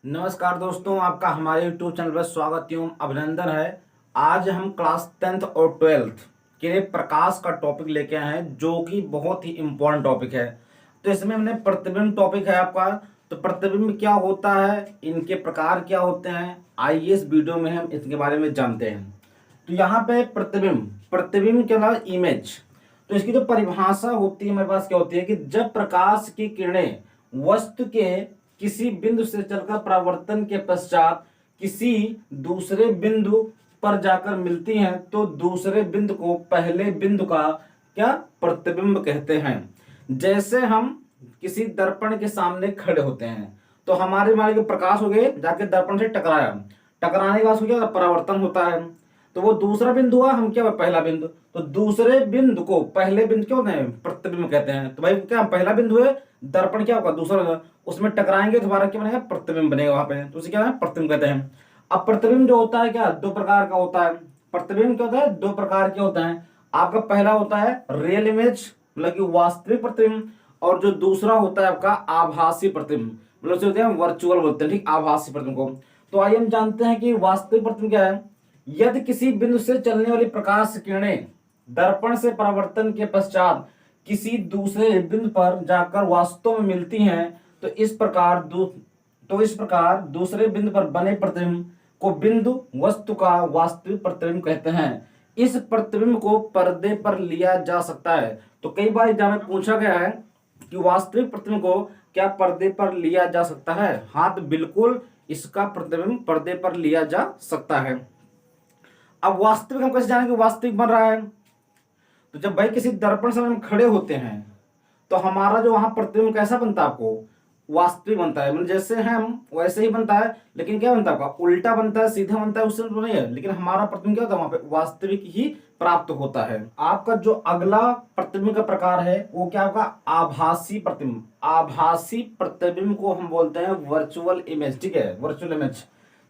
नमस्कार दोस्तों, आपका हमारे YouTube चैनल पर स्वागत एवं अभिनंदन है। आज हम क्लास 10th और 12th के लिए प्रकाश का टॉपिक लेके आए हैं, जो कि बहुत ही इम्पोर्टेंट टॉपिक है। तो इसमें हमने प्रतिबिंब टॉपिक है आपका। तो प्रतिबिंब क्या होता है, इनके प्रकार क्या होते हैं, आइए इस वीडियो में हम इसके बारे में जानते हैं। तो यहाँ पे प्रतिबिंब प्रतिबिंब के अलावा इमेज, तो इसकी जो परिभाषा होती है हमारे पास क्या होती है कि जब प्रकाश की किरणें वस्तु के किसी बिंदु से चलकर परावर्तन के पश्चात किसी दूसरे बिंदु पर जाकर मिलती हैं, तो दूसरे बिंदु को पहले बिंदु का क्या प्रतिबिंब कहते हैं। जैसे हम किसी दर्पण के सामने खड़े होते हैं, तो हमारे मान के प्रकाश हो गए, जाके दर्पण से टकराया, टकराने के बाद क्या परावर्तन होता है। तो वो दूसरा बिंदु हुआ, हम क्या पहला बिंदु। तो दूसरे बिंदु को पहले बिंदु क्यों होते हैं, प्रतिबिंब कहते हैं। तो भाई क्या पहला बिंदु है, दर्पण क्या होगा दूसरा, उसमें टकराएंगे तो हमारा क्या बनेगा, प्रतिबिंब बनेगा वहां पे, तो उसे क्या है प्रतिबिंब कहते हैं। अब प्रतिबिंब जो होता है क्या दो प्रकार का होता है। प्रतिबिंब क्या होता है, दो प्रकार के होता है। आपका पहला होता है रियल इमेज, मतलब कि वास्तविक प्रतिबिंब, और जो दूसरा होता है आपका आभासी प्रतिबिंब, मतलब उसे होते हैं वर्चुअल बोलते हैं, ठीक, आभासी प्रतिबिंब को। तो आइए हम जानते हैं कि वास्तविक प्रतिबिंब क्या है। यदि किसी बिंदु से चलने वाली प्रकाश किरणें दर्पण से परावर्तन के पश्चात किसी दूसरे बिंदु पर जाकर वास्तव में मिलती हैं, तो इस प्रकार दूसरे बिंदु पर बने प्रतिबिंब को बिंदु वस्तु का वास्तविक प्रतिबिंब कहते हैं। इस प्रतिबिंब को पर्दे पर लिया जा सकता है। तो कई बार एग्जाम में पूछा गया है कि वास्तविक प्रतिबिंब को क्या पर्दे पर लिया जा सकता है। हाँ, तो बिल्कुल इसका प्रतिबिंब पर्दे पर लिया जा सकता है। अब वास्तविक हम कैसे जाने कि वास्तविक बन रहा है। तो जब भाई किसी दर्पण से हम खड़े होते हैं, तो हमारा जो वहां प्रतिबिंब कैसा बनता है, आपको वास्तविक बनता है। मतलब जैसे है हम वैसे ही बनता है, लेकिन क्या बनता है आपका उल्टा बनता है, सीधा बनता है, उससे तो नहीं है, लेकिन हमारा प्रतिबिंब क्या होता है वहां पे वास्तविक ही प्राप्त होता है। आपका जो अगला प्रतिबिंब का प्रकार है वो क्या आपका आभासी प्रतिबिंब। आभासी प्रतिबिंब को हम बोलते हैं वर्चुअल इमेज, ठीक है, वर्चुअल इमेज।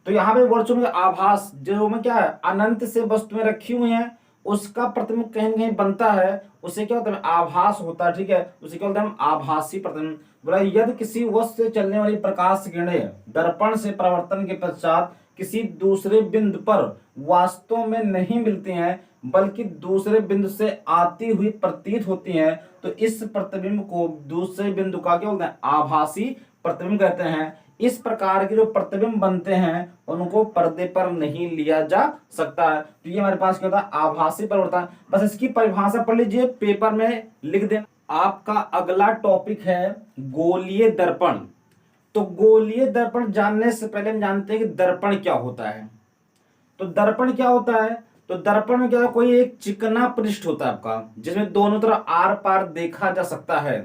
तो यहाँ पे वर्चुअल आभास जो में क्या है अनंत से वस्तुएं रखी हुई हैं, उसका प्रतिबिंब कहीं कहीं बनता है, उसे क्या होता है आभास होता है, ठीक है, उसे क्या होता है आभासी प्रतिबिंब। बोला यदि किसी वस्तु से चलने वाली प्रकाश किरणें दर्पण से परावर्तन के पश्चात किसी दूसरे बिंदु पर वास्तव में नहीं मिलती हैं, बल्कि दूसरे बिंदु से आती हुई प्रतीत होती हैं, तो इस प्रतिबिंब को दूसरे बिंदु का क्या बोलते हैं आभासी प्रतिबिंब कहते हैं। इस प्रकार के जो प्रतिबिंब बनते हैं उनको पर्दे पर नहीं लिया जा सकता है। तो ये हमारे पास क्या होता है आभासी परिवर्तन। बस इसकी परिभाषा पढ़ लीजिए, पेपर में लिख देना। आपका अगला टॉपिक है गोलीय दर्पण। तो गोलीय दर्पण जानने से पहले हम जानते हैं कि दर्पण क्या होता है। तो दर्पण क्या होता है, तो दर्पण में क्या होता है, कोई एक चिकना पृष्ठ होता है आपका, जिसमें दोनों तरफ आर पार देखा जा सकता है।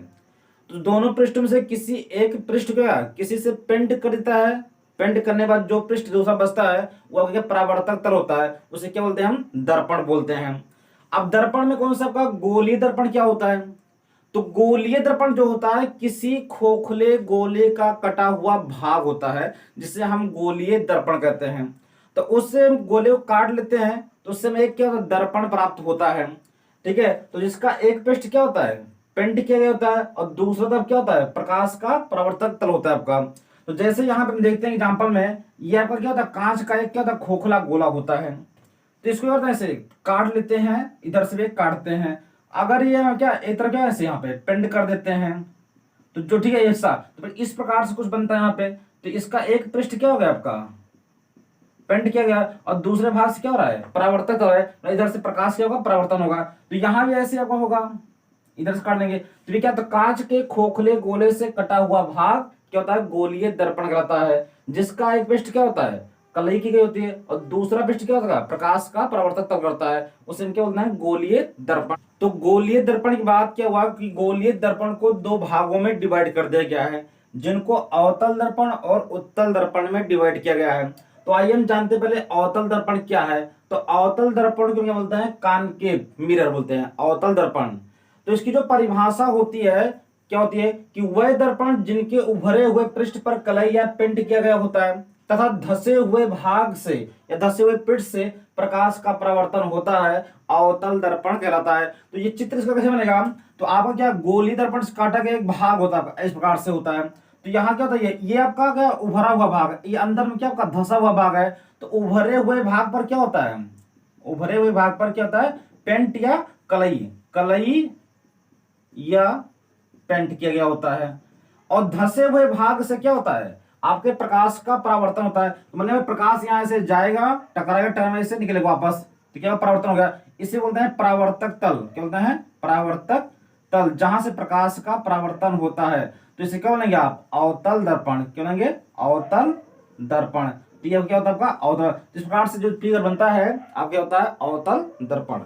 तो दोनों पृष्ठ में से किसी एक पृष्ठ क्या किसी से पेंट कर देता है, पेंट करने के बाद जो पृष्ठ दूसरा बचता है वो क्या परावर्तक तल होता है, उसे क्या बोलते हैं हम दर्पण बोलते हैं। अब दर्पण में कौन सा आपका गोलीय दर्पण क्या होता है। तो गोलीय दर्पण जो होता है किसी खोखले गोले का कटा हुआ भाग होता है, जिसे हम गोलीय दर्पण कहते हैं। तो उससे हम गोले को काट लेते हैं, तो उससे हमें एक क्या होता है दर्पण प्राप्त होता है, ठीक है। तो जिसका एक पृष्ठ क्या होता है पेंट किया गया होता है, और दूसरा तरफ क्या होता है प्रकाश का परावर्तक तल होता है आपका। तो जैसे यहाँ पे हम देखते हैं एग्जाम्पल में, ये आपका क्या होता है कांच का एक क्या होता है खोखला गोला होता है। तो इसको क्या होता है ऐसे काट लेते हैं, इधर से भी काटते हैं। अगर ये क्या एक तरफ क्या ऐसे यहाँ पे पेंट कर देते हैं, तो जो ठीक है ऐसा, तो फिर इस प्रकार से कुछ बनता है यहाँ पे। तो इसका एक पृष्ठ क्या हो गया आपका पेंट किया गया, और दूसरे भाग से क्या हो रहा है परावर्तक हो रहा है, इधर से प्रकाश क्या होगा परावर्तन होगा। तो यहाँ भी ऐसे आपका होगा, इधर से काट लेंगे तो ये क्या, तो कांच के खोखले गोले से कटा हुआ भाग क्या होता है गोलीय दर्पण कहलाता है, जिसका एक पृष्ठ क्या होता है कलई की गई होती है, और दूसरा पृष्ठ क्या होता है प्रकाश का परावर्तक तल करता है, उसे क्या बोलते हैं गोलीय दर्पण। तो गोलीय दर्पण की बात क्या हुआ कि गोलीय दर्पण को दो भागों में डिवाइड कर दिया गया है, जिनको अवतल दर्पण और उत्तल दर्पण में डिवाइड किया गया है। तो आइए हम जानते पहले अवतल दर्पण क्या है। तो अवतल दर्पण को क्या बोलते हैं कॉनकेव मिरर बोलते हैं अवतल दर्पण। तो इसकी जो परिभाषा होती है क्या होती है कि वह दर्पण जिनके उभरे हुए पृष्ठ पर कलई या पेंट किया गया होता है तथा धसे हुए भाग से या धसे हुए पृष्ठ से प्रकाश का परावर्तन होता है, अवतल दर्पण कहलाता है। तो ये चित्र इसका कैसे बनेगा, तो आपका क्या गोली दर्पण काटा गया एक भाग होता है इस प्रकार से होता है। तो यहाँ क्या होता है, ये आपका क्या उभरा हुआ भाग, ये अंदर में क्या आपका धंसा हुआ भाग है। तो उभरे हुए भाग पर क्या होता है, उभरे हुए भाग पर क्या होता है, पेंट या कलई, कलई या पेंट किया गया होता है। और धसे हुए भाग से क्या होता है, आपके प्रकाश का परावर्तन होता है। तो मतलब प्रकाश यहां से जाएगा, टकराएगा, टकराने से निकलेगा वापस, तो क्या परावर्तन हो गया। इसे बोलते हैं परावर्तक तल, क्या बोलते हैं, परावर्तक तल, जहां से प्रकाश का परावर्तन होता है। तो इसे क्या बोलेंगे आप, अवतल दर्पण, क्या बोलेंगे, अवतल दर्पण। तो ये क्या होता है आपका अवतल, इस प्रकार से जो फिगर बनता है आप क्या होता है, अवतल दर्पण।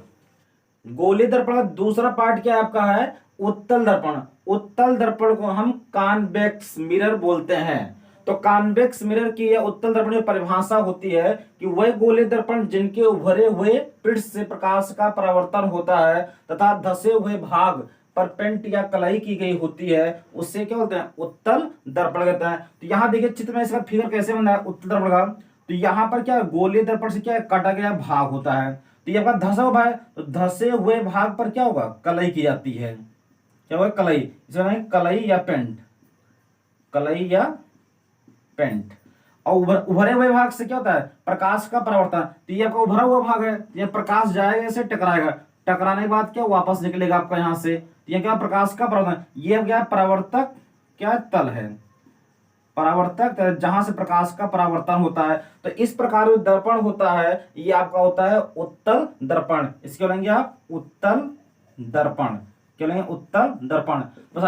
गोलीय दर्पण का दूसरा पार्ट क्या है आपका है, उत्तल दर्पण। उत्तल दर्पण को हम कॉन्वेक्स मिरर बोलते हैं। तो कॉन्वेक्स मिरर की या उत्तल दर्पण की परिभाषा होती है कि वह गोलीय दर्पण जिनके उभरे हुए पृष्ठ से प्रकाश का परावर्तन होता है तथा धसे हुए भाग पर पेंट या कलाई की गई होती है, उससे क्या बोलते हैं, उत्तल दर्पण कहते हैं। तो यहाँ देखिए चित्र में इसका फिगर कैसे बना है उत्तल दर्पण का। तो यहाँ पर क्या गोलीय दर्पण से क्या काटा गया भाग होता है। तो ये आपका धसा हुआ है, तो धसे हुए भाग पर क्या होगा, कलई की जाती है। क्या होगा, कलई, इसे कलई या पेंट, कलई या पेंट। और उभरे हुए भाग से क्या होता है, प्रकाश का परावर्तन। तो ये आपका उभरा हुआ भाग है, ये प्रकाश जाएगा इसे टकराएगा, टकराने के बाद क्या वापस निकलेगा आपका यहाँ से। ये क्या प्रकाश का परावर्तन, ये क्या परावर्तक क्या तल है, परावर्तक जहां से प्रकाश का परावर्तन होता है। तो इस प्रकार जो दर्पण होता है ये आपका होता है उत्तल दर्पण। इसके बोलेंगे आप उत्तल दर्पण, क्या बोलेंगे, उत्तल दर्पण। बस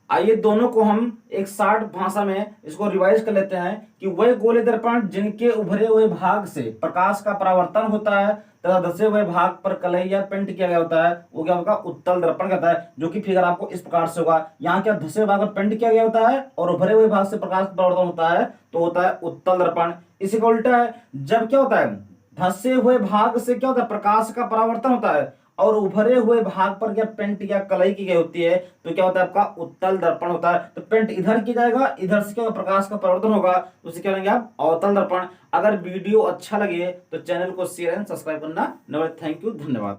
आइए दोनों को हम एक शॉर्ट भाषा में इसको रिवाइज कर लेते हैं कि वह गोलीय दर्पण जिनके उभरे हुए भाग से प्रकाश का परावर्तन होता है तथा धसे हुए भाग पर कलई या पेंट किया गया होता है, वो क्या होगा, उत्तल दर्पण कहता है। जो कि फिगर आपको इस प्रकार से होगा, यहाँ क्या धसे हुए भाग पर पेंट किया गया होता है और उभरे हुए भाग से प्रकाश का परावर्तन होता है, तो होता है उत्तल दर्पण। इसी का उल्टा है, जब क्या होता है, धसे हुए भाग से क्या होता है, प्रकाश का परावर्तन होता है और उभरे हुए भाग पर क्या पेंट या कलई की गई होती है, तो क्या होता है आपका उत्तल दर्पण होता है। तो पेंट इधर की जाएगा, इधर से क्या प्रकाश का परावर्तन होगा, तो उसे क्या लेंगे आप, अवतल दर्पण। अगर वीडियो अच्छा लगे तो चैनल को शेयर एंड सब्सक्राइब करना न भूलें। थैंक यू, धन्यवाद।